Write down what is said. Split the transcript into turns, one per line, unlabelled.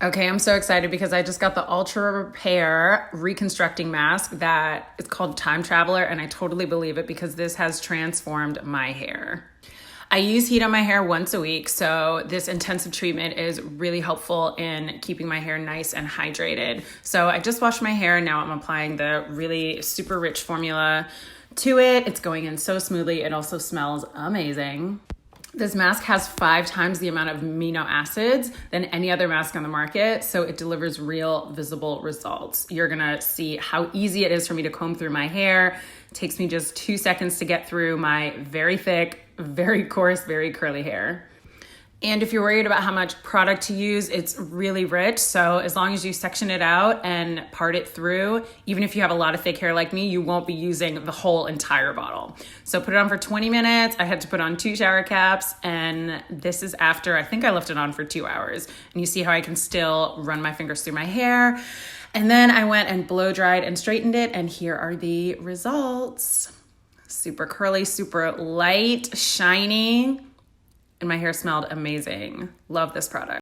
Okay, I'm so excited because I just got the Ultra Repair Reconstructing Mask that is called Time Traveler, and I totally believe it because this has transformed my hair. I use heat on my hair once a week, so this intensive treatment is really helpful in keeping my hair nice and hydrated. So I just washed my hair and now I'm applying the really super rich formula to it. It's going in so smoothly. It also smells amazing. This mask has 5 times the amount of amino acids than any other mask on the market, so it delivers real visible results. You're gonna see how easy it is for me to comb through my hair. It takes me just 2 seconds to get through my very thick, very coarse, very curly hair. And if you're worried about how much product to use, it's really rich. So as long as you section it out and part it through, even if you have a lot of thick hair like me, you won't be using the whole entire bottle. So put it on for 20 minutes. I had to put on 2 shower caps, and this is after, I think I left it on for 2 hours. And you see how I can still run my fingers through my hair. And then I went and blow dried and straightened it, and here are the results. Super curly, super light, shiny. And my hair smelled amazing. Love this product.